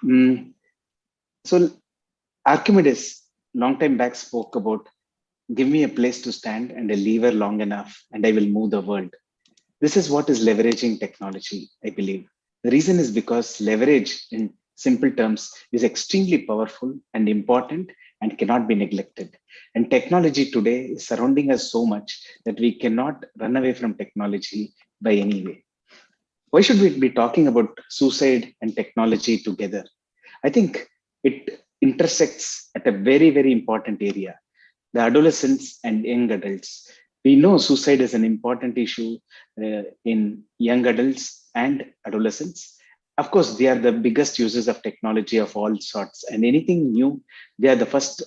Mm, so Archimedes, long time back, spoke about give me a place to stand and a lever long enough, and I will move the world. This is what is leveraging technology, I believe. The reason is because leverage, in simple terms, is extremely powerful and important and cannot be neglected. And technology today is surrounding us so much that we cannot run away from technology by any way. Why should we be talking about suicide and technology together? I think it intersects at a very, very important area, the adolescents and young adults. We know suicide is an important issue in young adults and adolescents. Of course, they are the biggest users of technology of all sorts, and anything new, they are the first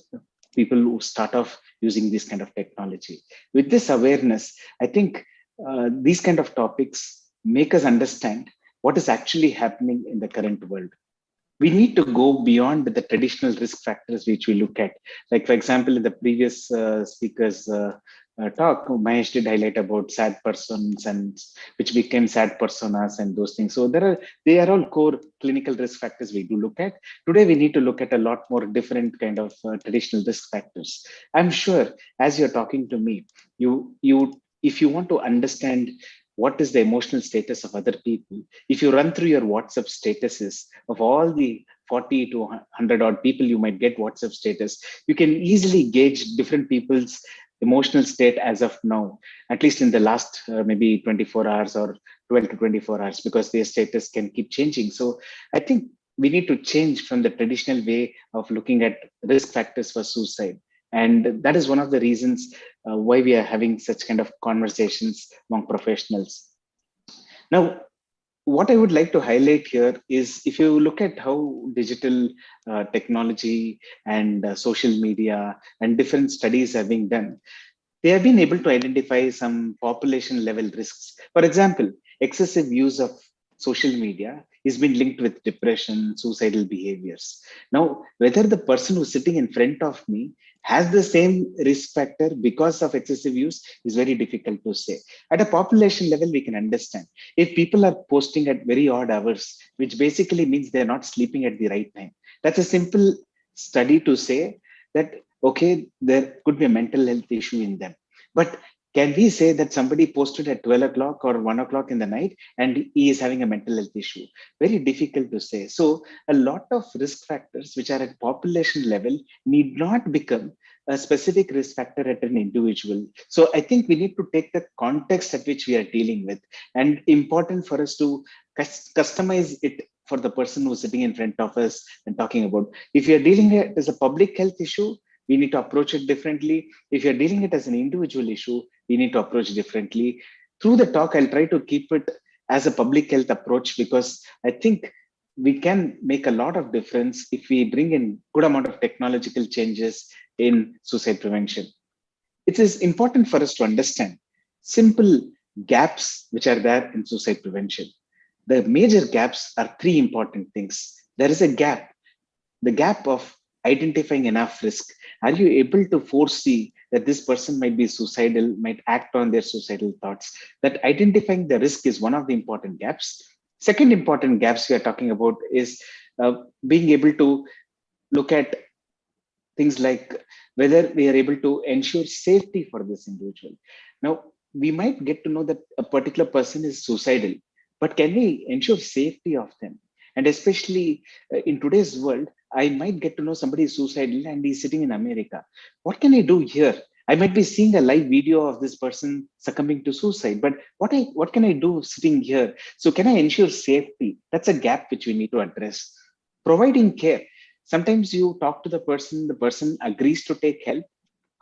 people who start off using this kind of technology. With this awareness, I think these kind of topics make us understand what is actually happening in the current world. We need to go beyond the traditional risk factors which we look at. Like, for example, in the previous speaker's talk, Mahesh did highlight about sad persons and which became sad personas and those things. So they are all core clinical risk factors we do look at. Today, we need to look at a lot more different kind of traditional risk factors. I'm sure as you're talking to me, if you want to understand what is the emotional status of other people, if you run through your WhatsApp statuses of all the 40 to 100 odd people you might get WhatsApp status, you can easily gauge different people's emotional state as of now, at least in the last maybe 24 hours or 12 to 24 hours, because their status can keep changing. So I think we need to change from the traditional way of looking at risk factors for suicide. And that is one of the reasons why we are having such kind of conversations among professionals. Now, what I would like to highlight here is if you look at how digital technology and social media and different studies have been done, they have been able to identify some population level risks. For example, excessive use of social media is being linked with depression, suicidal behaviors. Now, whether the person who's sitting in front of me has the same risk factor because of excessive use is very difficult to say. At a population level, we can understand. If people are posting at very odd hours, which basically means they're not sleeping at the right time, that's a simple study to say that, okay, there could be a mental health issue in them. But can we say that somebody posted at 12 o'clock or 1 o'clock in the night and he is having a mental health issue? Very difficult to say. So, a lot of risk factors which are at population level need not become a specific risk factor at an individual. So, I think we need to take the context at which we are dealing with, and important for us to customize it for the person who's sitting in front of us and talking about. If you're dealing it as a public health issue, we need to approach it differently. If you're dealing it as an individual issue, we need to approach differently. Through the talk, I'll try to keep it as a public health approach because I think we can make a lot of difference if we bring in good amount of technological changes in suicide prevention. It is important for us to understand simple gaps which are there in suicide prevention. The major gaps are three important things. There is a gap, the gap of identifying enough risk. Are you able to foresee that this person might be suicidal, might act on their suicidal thoughts? That identifying the risk is one of the important gaps. Second important gaps we are talking about is being able to look at things like whether we are able to ensure safety for this individual. Now, we might get to know that a particular person is suicidal, but can we ensure safety of them? And especially in today's world, I might get to know somebody is suicidal and he's sitting in America. What can I do here? I might be seeing a live video of this person succumbing to suicide, but what can I do sitting here? So can I ensure safety? That's a gap which we need to address. Providing care. Sometimes you talk to the person agrees to take help.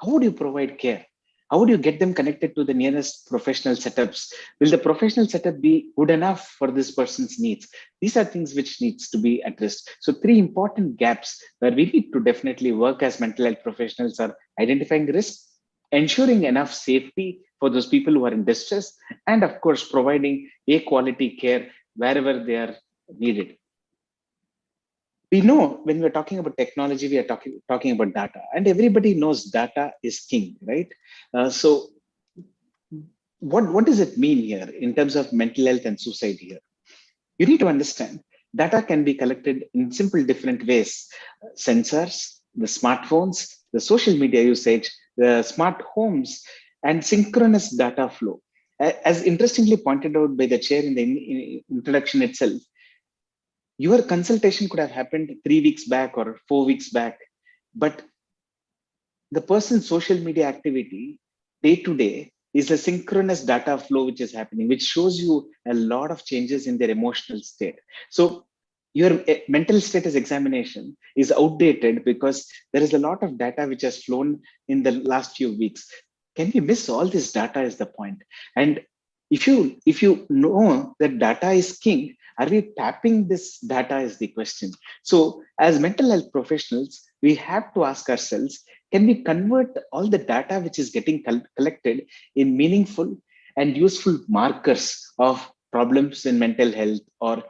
How would you provide care? How would you get them connected to the nearest professional setups? Will the professional setup be good enough for this person's needs? These are things which needs to be addressed. So three important gaps where we need to definitely work as mental health professionals are identifying risk, ensuring enough safety for those people who are in distress, and of course providing a quality care wherever they are needed. We know when we're talking about technology, we are talking about data, and everybody knows data is king, right? So what does it mean here in terms of mental health and suicide here? You need to understand Data can be collected in simple different ways. Sensors, the smartphones, the social media usage, the smart homes, and synchronous data flow. As interestingly pointed out by the chair in the introduction itself, your consultation could have happened 3 weeks back or 4 weeks back, but the person's social media activity day to day is a synchronous data flow which is happening, which shows you a lot of changes in their emotional state. So your mental status examination is outdated because there is a lot of data which has flown in the last few weeks. Can we miss all this data is the point. And if you know that data is king, are we tapping this data is the question. So as mental health professionals, we have to ask ourselves, can we convert all the data which is getting collected in meaningful and useful markers of problems in mental health or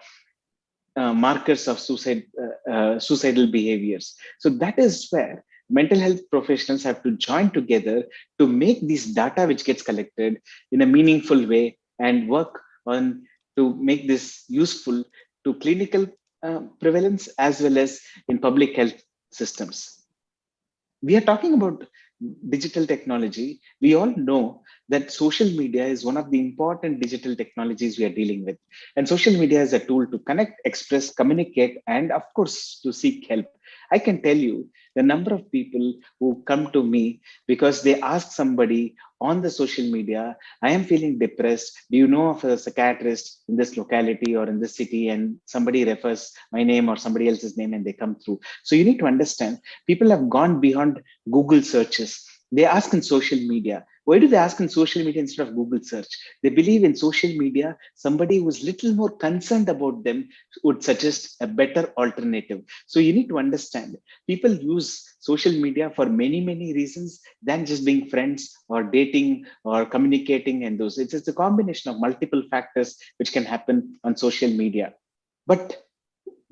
markers of suicidal behaviors? So that is where mental health professionals have to join together to make these data which gets collected in a meaningful way and work on to make this useful to clinical prevalence as well as in public health systems. We are talking about digital technology. We all know that social media is one of the important digital technologies we are dealing with. And social media is a tool to connect, express, communicate, and of course, to seek help. I can tell you the number of people who come to me because they ask somebody on the social media, I am feeling depressed. Do you know of a psychiatrist in this locality or in this city? And somebody refers my name or somebody else's name and they come through. So you need to understand people have gone beyond Google searches. They ask in social media. Why do they ask in social media instead of Google search? They believe in social media, somebody who's little more concerned about them would suggest a better alternative. So you need to understand people use social media for many, many reasons than just being friends or dating or communicating and those. It's a combination of multiple factors which can happen on social media. But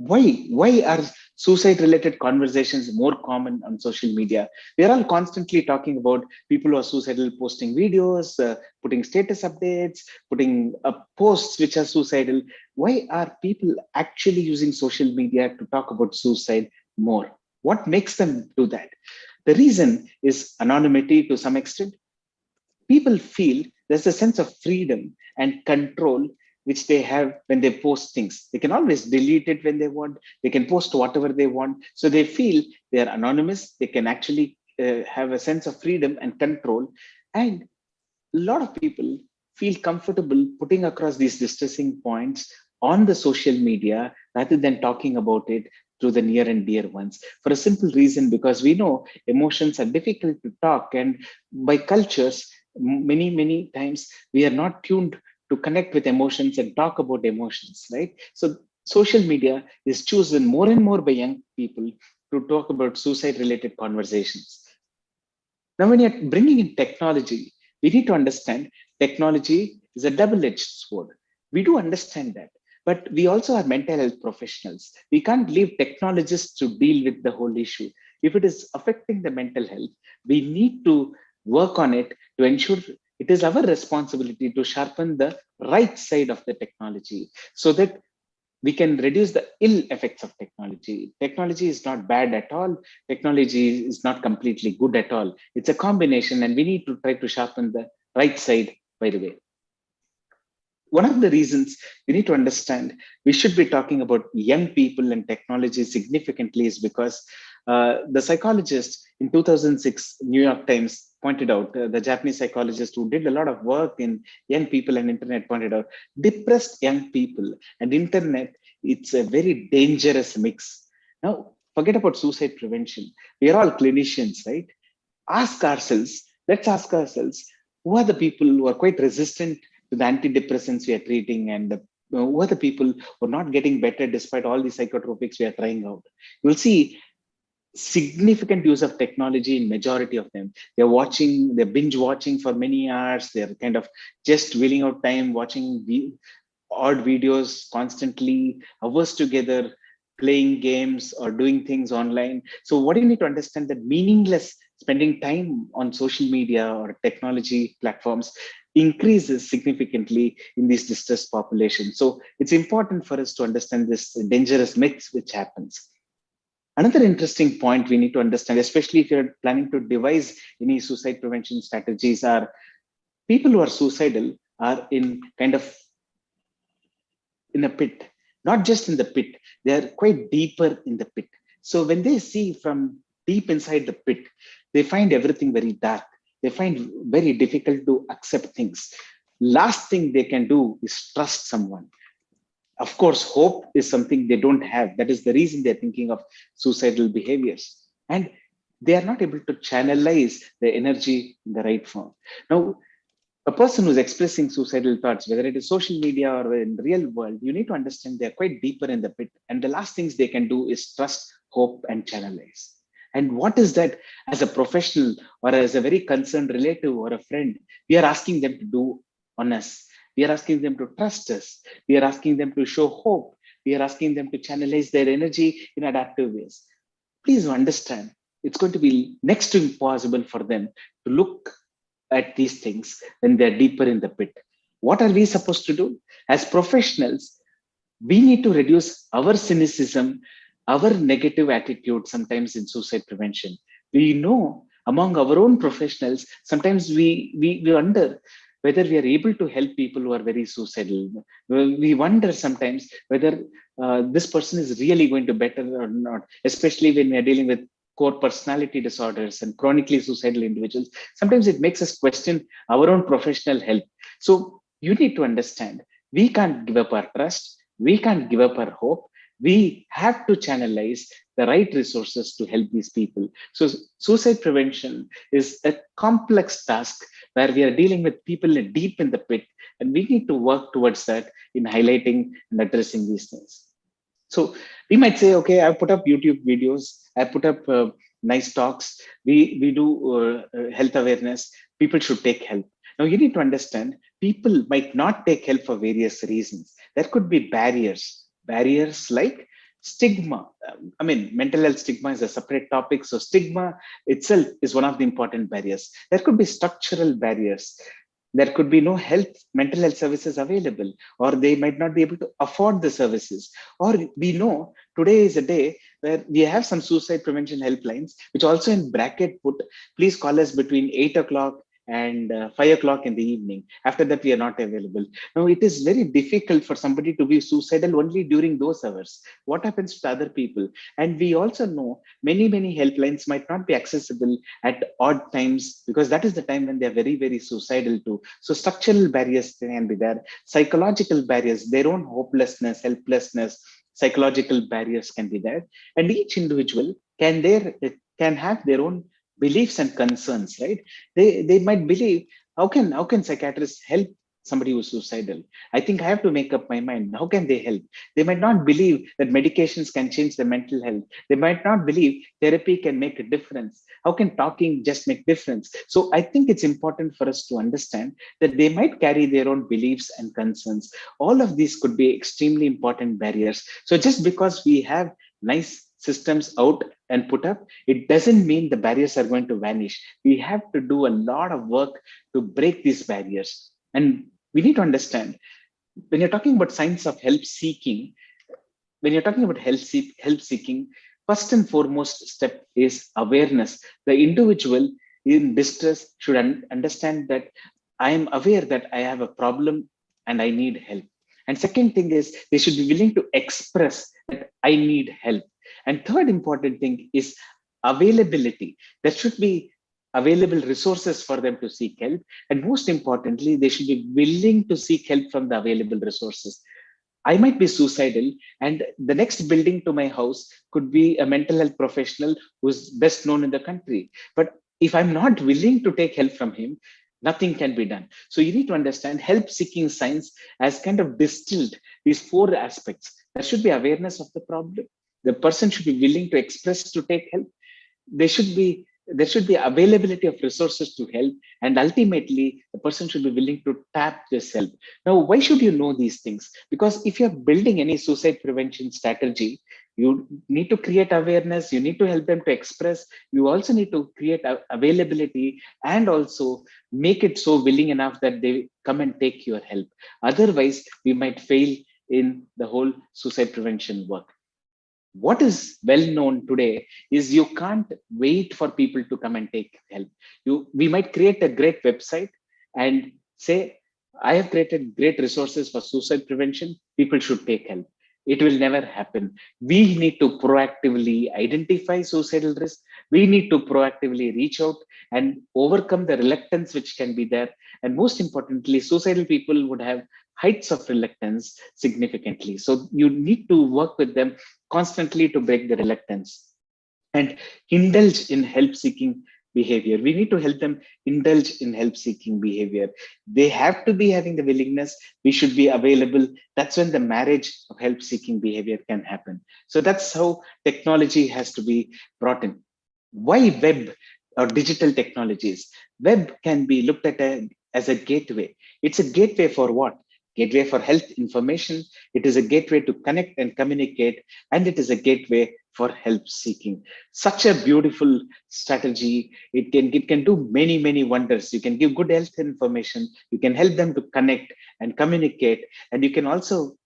why are suicide related conversations more common on social media? We are all constantly talking about people who are suicidal posting videos, putting status updates, putting posts which are suicidal. Why are people actually using social media to talk about suicide more? What makes them do that? The reason is anonymity to some extent. People feel there's a sense of freedom and control which they have when they post things. They can always delete it when they want. They can post whatever they want. So they feel they are anonymous. They can actually have a sense of freedom and control. And a lot of people feel comfortable putting across these distressing points on the social media rather than talking about it to the near and dear ones, for a simple reason, because we know emotions are difficult to talk, and by cultures many times we are not tuned to connect with emotions and talk about emotions, right? So social media is chosen more and more by young people to talk about suicide related conversations. Now, when you're bringing in technology, we need to understand technology is a double-edged sword. We do understand that, but we also are mental health professionals. We can't leave technologists to deal with the whole issue. If it is affecting the mental health, we need to work on it to ensure it is our responsibility to sharpen the right side of the technology so that we can reduce the ill effects of technology. Technology is not bad at all. Technology is not completely good at all. It's a combination, and we need to try to sharpen the right side, by the way. One of the reasons we need to understand we should be talking about young people and technology significantly is because the psychologist in 2006 New York Times pointed out, the Japanese psychologist who did a lot of work in young people and internet pointed out, depressed young people and internet, it's a very dangerous mix. Now, forget about suicide prevention. We are all clinicians, right? Let's ask ourselves, who are the people who are quite resistant to the antidepressants we are treating, and who are the people who are not getting better despite all the psychotropics we are trying out? You'll see significant use of technology in majority of them. They're binge watching for many hours. They're kind of just wheeling out time watching odd videos constantly, hours together, playing games or doing things online. So what do you need to understand, that meaningless spending time on social media or technology platforms increases significantly in these distressed populations. So it's important for us to understand this dangerous myths which happens. Another interesting point we need to understand, especially if you're planning to devise any suicide prevention strategies, are people who are suicidal are in kind of in a pit, not just in the pit, they are quite deeper in the pit. So when they see from deep inside the pit, they find everything very dark. They find very difficult to accept things. Last thing they can do is trust someone. Of course, hope is something they don't have. That is the reason they're thinking of suicidal behaviors. And they are not able to channelize the energy in the right form. Now, a person who's expressing suicidal thoughts, whether it is social media or in the real world, you need to understand they're quite deeper in the pit. And the last things they can do is trust, hope, and channelize. And what is that as a professional or as a very concerned relative or a friend, we are asking them to do on us? We are asking them to trust us. We are asking them to show hope. We are asking them to channelize their energy in adaptive ways. Please understand, it's going to be next to impossible for them to look at these things when they're deeper in the pit. What are we supposed to do? As professionals, we need to reduce our cynicism, our negative attitude sometimes in suicide prevention. We know among our own professionals, sometimes we wonder whether we are able to help people who are very suicidal. We wonder sometimes whether this person is really going to better or not, especially when we are dealing with core personality disorders and chronically suicidal individuals. Sometimes it makes us question our own professional health. So you need to understand we can't give up our trust, we can't give up our hope. We have to channelize the right resources to help these people. So suicide prevention is a complex task where we are dealing with people deep in the pit, and we need to work towards that in highlighting and addressing these things. So we might say, okay, I put up YouTube videos, I put up nice talks, we do health awareness, people should take help. Now you need to understand, people might not take help for various reasons. There could be barriers like stigma. I mean, mental health stigma is a separate topic. So stigma itself is one of the important barriers. There could be structural barriers. There could be no mental health services available, or they might not be able to afford the services. Or we know today is a day where we have some suicide prevention helplines, which also in bracket put, please call us between 8 o'clock and 5 o'clock in the evening. After that, we are not available. Now, it is very difficult for somebody to be suicidal only during those hours. What happens to other people? And we also know many helplines might not be accessible at odd times, because that is the time when they are very suicidal too. So structural barriers can be there, psychological barriers, their own hopelessness, helplessness, psychological barriers can be there, and each individual can have their own beliefs and concerns, right? They might believe, how can psychiatrists help somebody who's suicidal? I think I have to make up my mind. How can they help? They might not believe that medications can change their mental health. They might not believe therapy can make a difference. How can talking just make difference? So I think it's important for us to understand that they might carry their own beliefs and concerns. All of these could be extremely important barriers. So just because we have nice systems out and put up, it doesn't mean the barriers are going to vanish. We have to do a lot of work to break these barriers. And we need to understand, when you're talking about signs of help seeking, when you're talking about help seeking, first and foremost step is awareness. The individual in distress should understand that I am aware that I have a problem and I need help. And second thing is they should be willing to express that I need help. And third important thing is availability. There should be available resources for them to seek help. And most importantly, they should be willing to seek help from the available resources. I might be suicidal, and the next building to my house could be a mental health professional who's best known in the country. But if I'm not willing to take help from him, nothing can be done. So you need to understand help seeking science has kind of distilled these four aspects. There should be awareness of the problem. The person should be willing to express to take help. There should be there should be availability of resources to help, and ultimately the person should be willing to tap this help. Now, why should you know these things? Because if you're building any suicide prevention strategy, You need to create awareness. You need to help them to express. You also need to create availability, and also make it so willing enough that they come and take your help. Otherwise, we might fail in the whole suicide prevention work. What is well known today is you can't wait for people to come and take help. We might create a great website and say, I have created great resources for suicide prevention, people should take help. It will never happen. We need to proactively identify suicidal risk. We need to proactively reach out and overcome the reluctance which can be there. And most importantly, suicidal people would have heights of reluctance significantly. So you need to work with them constantly to break the reluctance and indulge in help seeking behavior. We need to help them indulge in help seeking behavior. They have to be having the willingness. We should be available. That's when the marriage of help seeking behavior can happen. So that's how technology has to be brought in. Why web or digital technologies? Web can be looked at as a gateway. It's a gateway for what? Gateway for health information. It is a gateway to connect and communicate, and it is a gateway for help seeking. Such a beautiful strategy. It can do many wonders. You can give good health information. You can help them to connect and communicate, and you can also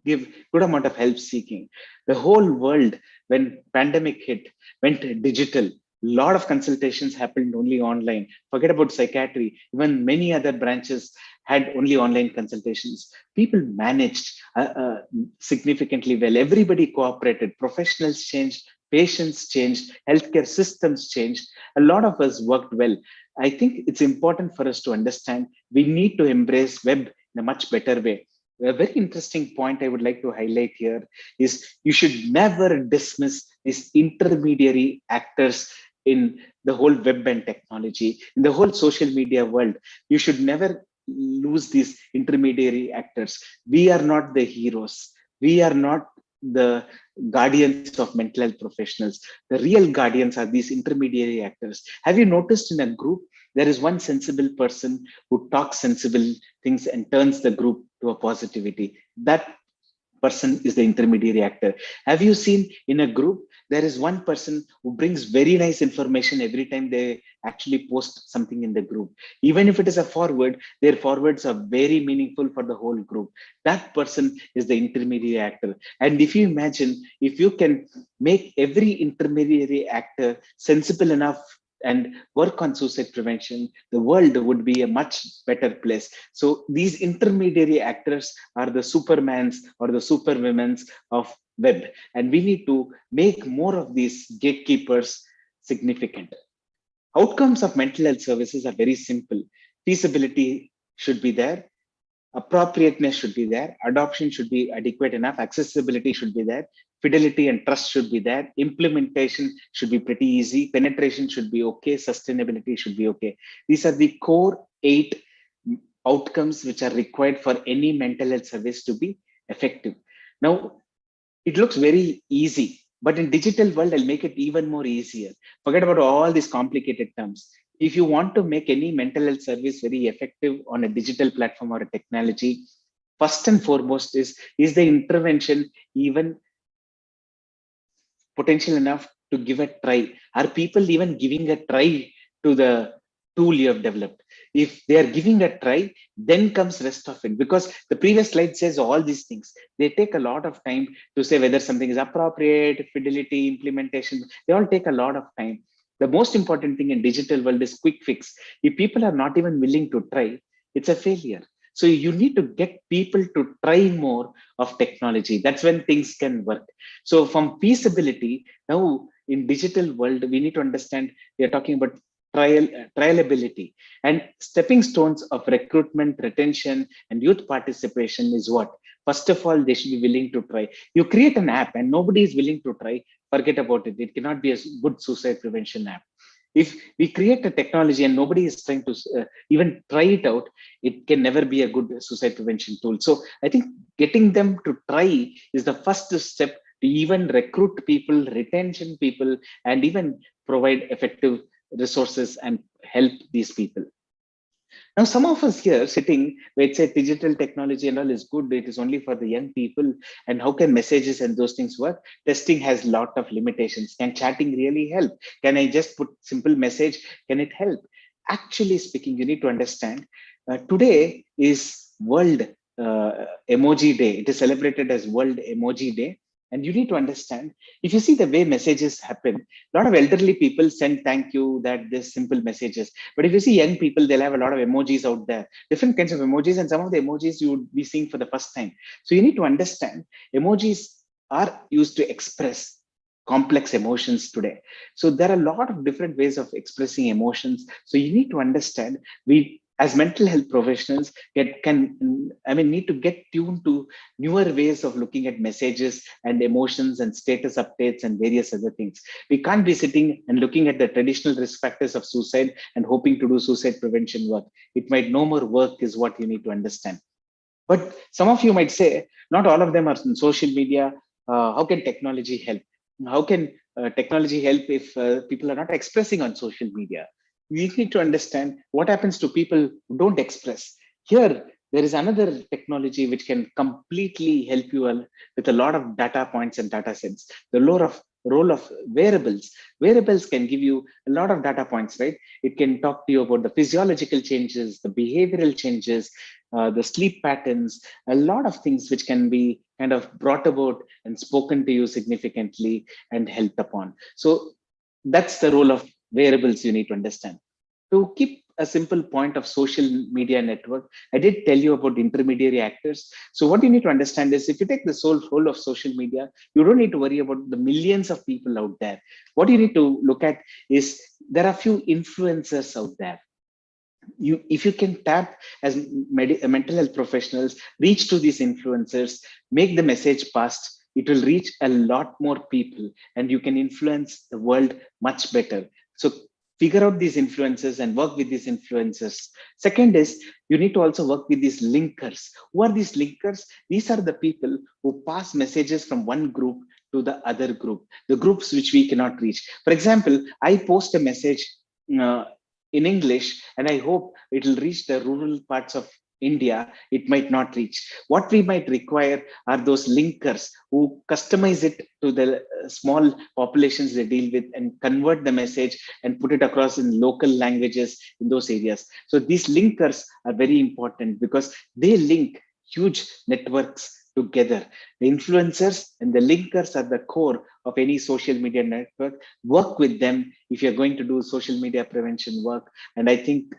give good amount of help seeking. The whole world, when pandemic hit, went digital. Lot of consultations happened only online. Forget about psychiatry. Even many other branches had only online consultations. People managed significantly well. Everybody cooperated. Professionals changed. Patients changed. Healthcare systems changed. A lot of us worked well. I think it's important for us to understand we need to embrace web in a much better way. A very interesting point I would like to highlight here is you should never dismiss these intermediary actors in the whole web and technology, in the whole social media world. You should never lose these intermediary actors. We are not the heroes. We are not the guardians of mental health professionals. The real guardians are these intermediary actors. Have you noticed in a group, there is one sensible person who talks sensible things and turns the group to a positivity? That person is the intermediary actor. Have you seen in a group, there is one person who brings very nice information every time they actually post something in the group. Even if it is a forward, their forwards are very meaningful for the whole group. That person is the intermediary actor. And if you imagine, if you can make every intermediary actor sensible enough and work on suicide prevention, the world would be a much better place. So these intermediary actors are the supermans or the superwomens of web, and we need to make more of these gatekeepers significant. Outcomes of mental health services are very simple. Feasibility should be there, appropriateness should be there, adoption should be adequate enough, accessibility should be there, fidelity and trust should be there, implementation should be pretty easy, penetration should be okay, sustainability should be okay. These are the core 8 outcomes which are required for any mental health service to be effective. Now, it looks very easy, but in digital world, I'll make it even more easier. Forget about all these complicated terms. If you want to make any mental health service very effective on a digital platform or a technology, first and foremost is the intervention even potential enough to give a try? Are people even giving a try to the tool you have developed? If they are giving a try, then comes rest of it, because the previous slide says all these things. They take a lot of time to say whether something is appropriate, fidelity, implementation. They all take a lot of time. The most important thing in digital world is quick fix. If people are not even willing to try, it's a failure. So you need to get people to try more of technology. That's when things can work. So from feasibility, now in digital world, we need to understand we are talking about trialability, and stepping stones of recruitment, retention, and youth participation is what? First of all, they should be willing to try. You create an app and nobody is willing to try, forget about it. It cannot be a good suicide prevention app. If we create a technology and nobody is trying to even try it out, it can never be a good suicide prevention tool. So I think getting them to try is the first step to even recruit people, retention people, and even provide effective resources and help these people. Now, some of us here sitting, where say digital technology and all is good, it is only for the young people. And how can messages and those things work? Testing has lot of limitations. Can chatting really help? Can I just put simple message? Can it help? Actually speaking, you need to understand. Today is World Emoji Day. It is celebrated as World Emoji Day. And you need to understand, if you see the way messages happen, a lot of elderly people send thank you, that this simple messages. But if you see young people, they'll have a lot of emojis out there, different kinds of emojis, and some of the emojis you would be seeing for the first time. So you need to understand emojis are used to express complex emotions today. So there are a lot of different ways of expressing emotions. So you need to understand, we as mental health professionals need to get tuned to newer ways of looking at messages and emotions and status updates and various other things. We can't be sitting and looking at the traditional risk factors of suicide and hoping to do suicide prevention work. It might no more work, is what you need to understand. But some of you might say, not all of them are on social media. How can technology help? How can technology help if people are not expressing on social media? We need to understand what happens to people who don't express. Here, there is another technology which can completely help you with a lot of data points and data sets. The role of wearables. Wearables can give you a lot of data points, right? It can talk to you about the physiological changes, the behavioral changes, the sleep patterns, a lot of things which can be kind of brought about and spoken to you significantly and helped upon. So that's the role of wearables you need to understand. To keep a simple point of social media network, I did tell you about intermediary actors. So what you need to understand is, if you take the whole of social media, you don't need to worry about the millions of people out there. What you need to look at is, there are few influencers out there. If you can tap as mental health professionals, reach to these influencers, make the message past, it will reach a lot more people and you can influence the world much better. So figure out these influencers and work with these influencers. Second is, you need to also work with these linkers. Who are these linkers? These are the people who pass messages from one group to the other group, the groups which we cannot reach. For example, I post a message uh, in English, and I hope it will reach the rural parts of India. It might not reach. What we might require are those linkers who customize it to the small populations they deal with and convert the message and put it across in local languages in those areas. So these linkers are very important because they link huge networks together. The influencers and the linkers are the core of any social media network. Work with them if you're going to do social media prevention work. And I think,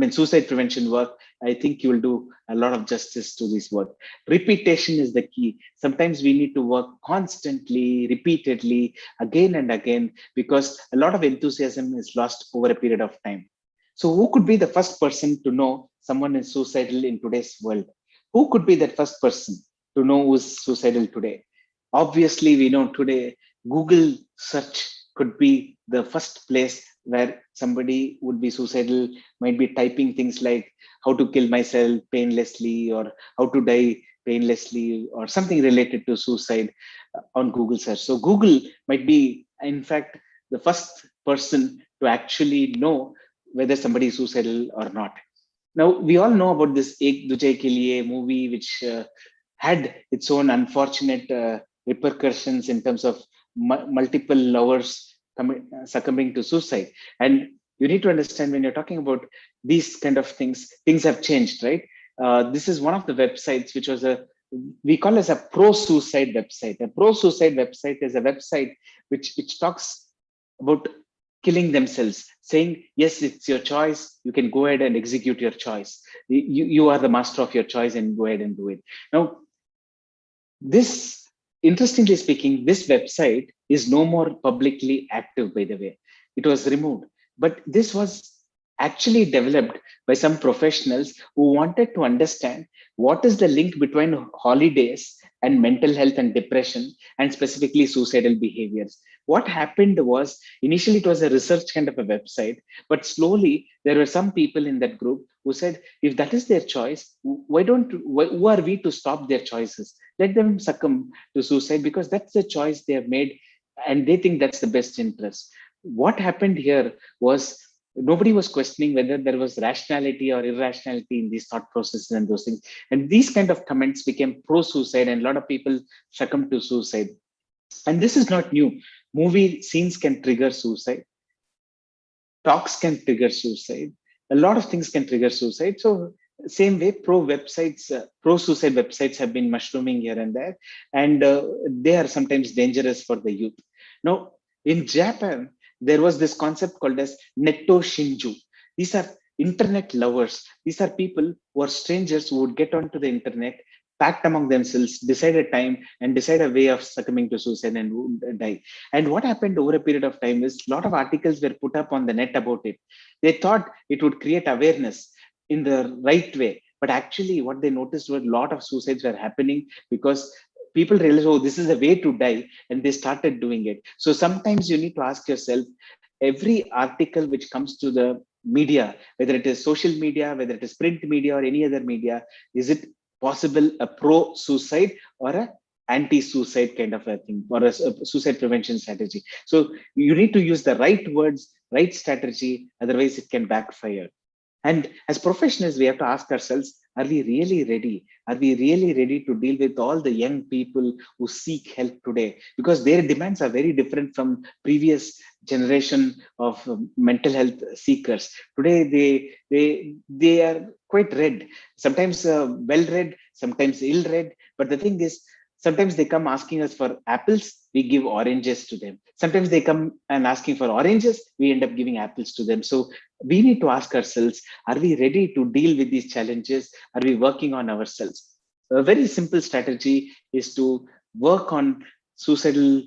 suicide prevention work, I think you will do a lot of justice to this work. Repetition is the key. Sometimes we need to work constantly, repeatedly, again and again, because a lot of enthusiasm is lost over a period of time. So who could be the first person to know someone is suicidal in today's world? Who could be that first person to know who's suicidal today? Obviously, we know today Google search could be the first place where somebody would be suicidal, might be typing things like how to kill myself painlessly or how to die painlessly or something related to suicide on Google search. So Google might be, in fact, the first person to actually know whether somebody is suicidal or not. Now, we all know about this Ek Duje Ke Liye movie, which had its own unfortunate repercussions in terms of multiple lovers succumbing to suicide. And you need to understand, when you're talking about these kind of things have changed, right? This is one of the websites which was we call as a pro-suicide website. A pro-suicide website is a website which talks about killing themselves, saying, yes, it's your choice. You can go ahead and execute your choice. You are the master of your choice and go ahead and do it. Now, this, interestingly speaking, this website is no more publicly active, by the way. It was removed. But this was actually developed by some professionals who wanted to understand what is the link between holidays and mental health and depression, and specifically suicidal behaviors. What happened was, initially it was a research kind of a website, but slowly there were some people in that group who said, if that is their choice, who are we to stop their choices? Let them succumb to suicide, because that's the choice they have made and they think that's the best interest. What happened here was, Nobody was questioning whether there was rationality or irrationality in these thought processes and those things. And these kind of comments became pro-suicide, and a lot of people succumbed to suicide. And this is not new. Movie scenes can trigger suicide. Talks can trigger suicide. A lot of things can trigger suicide. So same way, pro suicide websites have been mushrooming here and there, and they are sometimes dangerous for the youth. Now, in Japan, there was this concept called as netto shinju. These are internet lovers. These are people who are strangers who would get onto the internet, pact among themselves, decide a time, and decide a way of succumbing to suicide and would die. And what happened over a period of time is a lot of articles were put up on the net about it. They thought it would create awareness in the right way. But actually, what they noticed was a lot of suicides were happening because people realized, oh, this is a way to die, and they started doing it. So sometimes you need to ask yourself, every article which comes to the media, whether it is social media, whether it is print media or any other media, is it possible a pro suicide or a anti-suicide kind of a thing, or a suicide prevention strategy? So you need to use the right words, right strategy, otherwise it can backfire. And as professionals, we have to ask ourselves, are we really ready? Are we really ready to deal with all the young people who seek help today? Because their demands are very different from previous generation of mental health seekers. Today, they are quite read, sometimes well read, sometimes ill read. But the thing is, sometimes they come asking us for apples, we give oranges to them. Sometimes they come and asking for oranges, we end up giving apples to them. So we need to ask ourselves, are we ready to deal with these challenges? Are we working on ourselves? A very simple strategy is to work on suicidal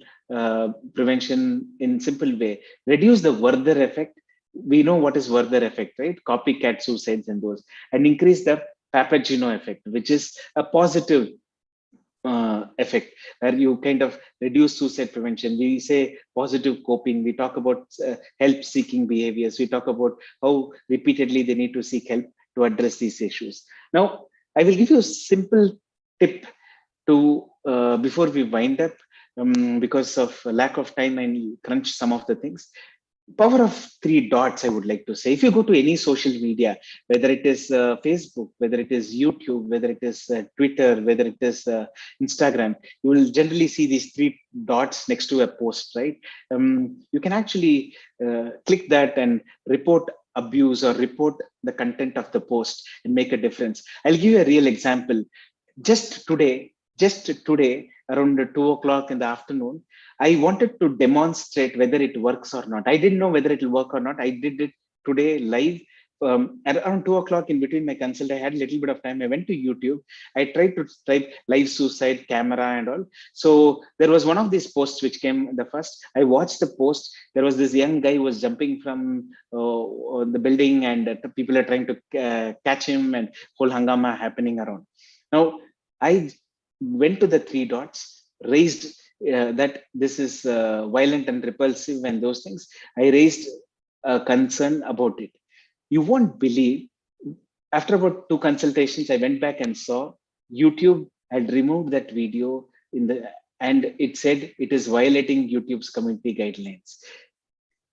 prevention in simple way. Reduce the Werther effect. We know what is Werther effect, right? Copycat suicides and those. And increase the Papageno effect, which is a positive effect, where you kind of reduce suicide prevention. We say positive coping. We talk about help seeking behaviors. We talk about how repeatedly they need to seek help to address these issues. Now, I will give you a simple tip to before we wind up, because of lack of time and crunch some of the things. Power of three dots, I would like to say. If you go to any social media, whether it is Facebook, whether it is YouTube, whether it is Twitter, whether it is Instagram, you will generally see these three dots next to a post, right? You can actually click that and report abuse or report the content of the post and make a difference. I'll give you a real example. Just today around 2 o'clock in the afternoon, I wanted to demonstrate whether it works or not. I didn't know whether it will work or not. I did it today live. At around 2 o'clock, in between my consult, I had a little bit of time. I went to YouTube. I tried to type live suicide camera and all. So there was one of these posts which came the first. I watched the post. There was this young guy who was jumping from the building, and people are trying to catch him, and whole hangama happening around. Now, I went to the three dots, raised that this is violent and repulsive and those things. I raised a concern about it. You won't believe, after about two consultations, I went back and saw YouTube had removed that video in the, and it said it is violating YouTube's community guidelines.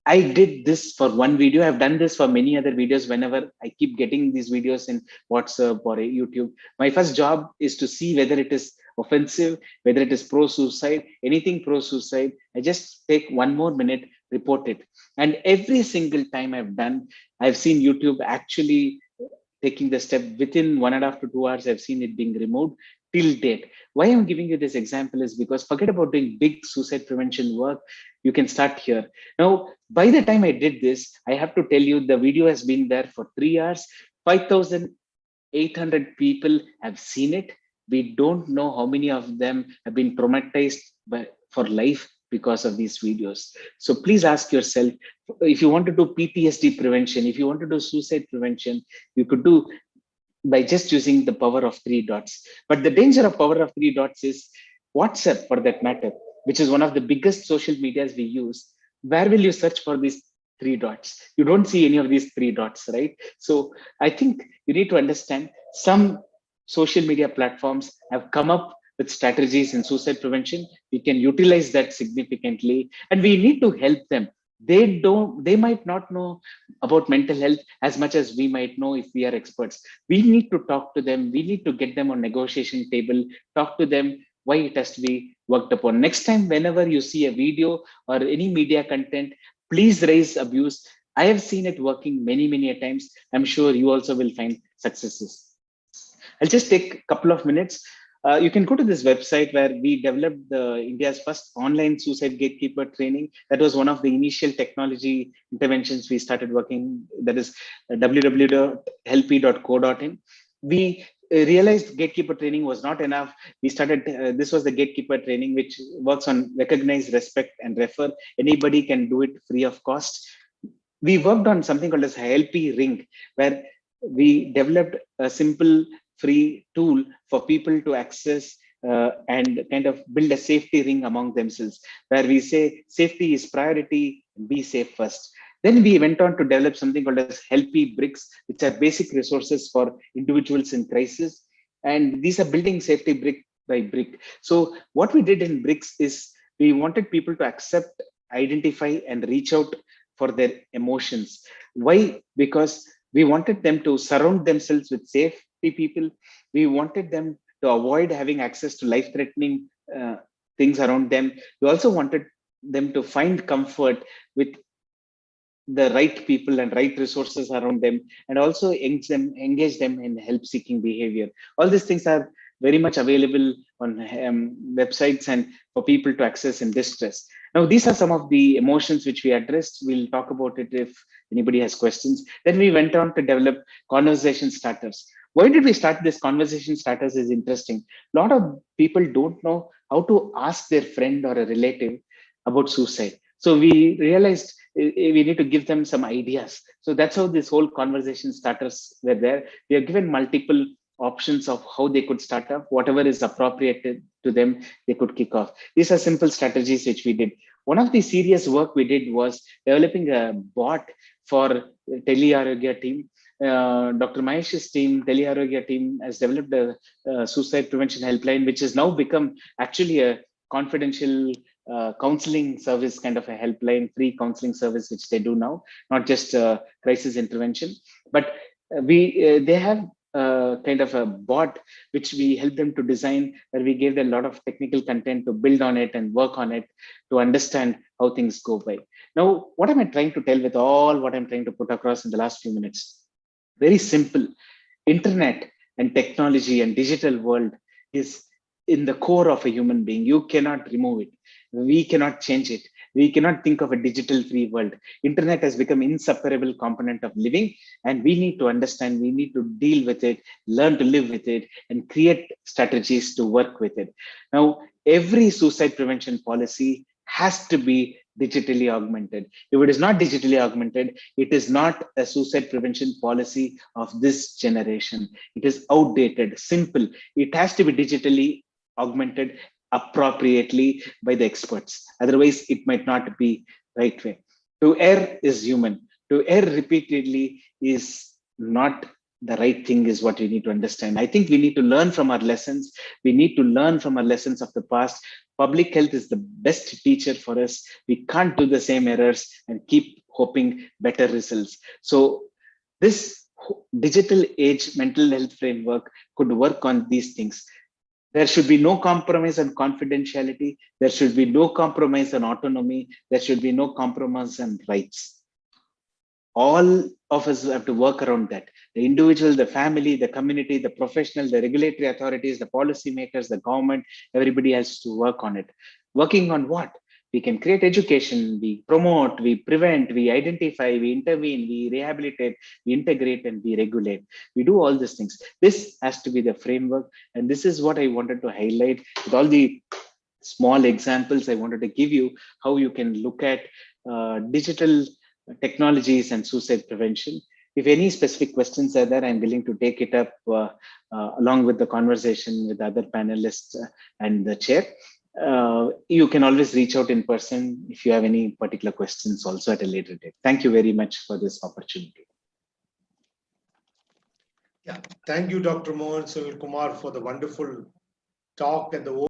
I did this for one video. I've done this for many other videos. Whenever I keep getting these videos in WhatsApp or YouTube, my first job is to see whether it is offensive, whether it is pro suicide, anything pro suicide. I just take one more minute, report it. And every single time I've done, I've seen YouTube actually taking the step. Within 1.5 to 2 hours, I've seen it being removed till date. Why I'm giving you this example is because forget about doing big suicide prevention work. You can start here. Now, by the time I did this, I have to tell you the video has been there for 3 hours. 5,800 people have seen it. We don't know how many of them have been traumatized for life because of these videos. So please ask yourself, if you want to do PTSD prevention, if you want to do suicide prevention, you could do by just using the power of three dots. But the danger of power of three dots is WhatsApp, for that matter, which is one of the biggest social medias we use. Where will you search for these three dots? You don't see any of these three dots, right? So I think you need to understand some social media platforms have come up with strategies in suicide prevention. We can utilize that significantly, and we need to help them They might not know about mental health as much as we might know if we are experts. We need to talk to them, we need to get them on negotiation table, talk to them why it has to be worked upon. Next time whenever you see a video or any media content, please raise abuse. I have seen it working many a times. I'm sure you also will find successes. I'll just take a couple of minutes. You can go to this website where we developed India's first online suicide gatekeeper training. That was one of the initial technology interventions we started working. That is www.help.co.in. We realized gatekeeper training was not enough. We started, this was the gatekeeper training, which works on recognize, respect, and refer. Anybody can do it free of cost. We worked on something called as HLP Ring, where we developed a simple free tool for people to access and kind of build a safety ring among themselves, where we say safety is priority, be safe first. Then we went on to develop something called as HLP Bricks, which are basic resources for individuals in crisis. And these are building safety brick by brick. So what we did in Bricks is we wanted people to accept, identify, and reach out for their emotions. Why? Because we wanted them to surround themselves with safety people. We wanted them to avoid having access to life threatening things around them. We also wanted them to find comfort with the right people and right resources around them, and also engage them in help seeking behavior. All these things are very much available on websites and for people to access in distress. Now these are some of the emotions which we addressed. We'll talk about it if anybody has questions. Then we went on to develop conversation starters. Why did we start this? Conversation starters is interesting. A lot of people don't know how to ask their friend or a relative about suicide. So we realized we need to give them some ideas. So that's how this whole conversation starters were there. We are given multiple options of how they could start up. Whatever is appropriate to them, they could kick off. These are simple strategies which we did. One of the serious work we did was developing a bot for Telearogya team. Dr. Mahesh's team, Telearogya team, has developed a suicide prevention helpline, which has now become actually a confidential counseling service, kind of a helpline, free counseling service, which they do now, not just crisis intervention. But they have kind of a bot which we help them to design, where we gave them a lot of technical content to build on it and work on it to understand how things go by. Now, what am I trying to tell with all what I'm trying to put across in the last few minutes? Very simple. Internet and technology and digital world is in the core of a human being. You cannot remove it. We cannot change it. We cannot think of a digital free world. Internet has become inseparable component of living, and we need to understand, we need to deal with it, learn to live with it, and create strategies to work with it. Now, every suicide prevention policy has to be digitally augmented. If it is not digitally augmented, it is not a suicide prevention policy of this generation. It is outdated, simple. It has to be digitally augmented appropriately by the experts. Otherwise, it might not be right way. To err is human. To err repeatedly is not the right thing, is what we need to understand. I think we need to learn from our lessons. We need to learn from our lessons of the past. Public health is the best teacher for us. We can't do the same errors and keep hoping better results. So this digital age mental health framework could work on these things. There should be no compromise on confidentiality. There should be no compromise on autonomy. There should be no compromise on rights. All of us have to work around that. The individual, the family, the community, the professional, the regulatory authorities, the policymakers, the government, everybody has to work on it. Working on what? We can create education, we promote, we prevent, we identify, we intervene, we rehabilitate, we integrate, and we regulate. We do all these things. This has to be the framework. And this is what I wanted to highlight with all the small examples I wanted to give you, how you can look at digital technologies and suicide prevention. If any specific questions are there, I'm willing to take it up along with the conversation with the other panelists and the chair. You can always reach out in person if you have any particular questions also at a later date. Thank you very much for this opportunity. Yeah, thank you, Dr. Mohan Sunil Kumar, for the wonderful talk and the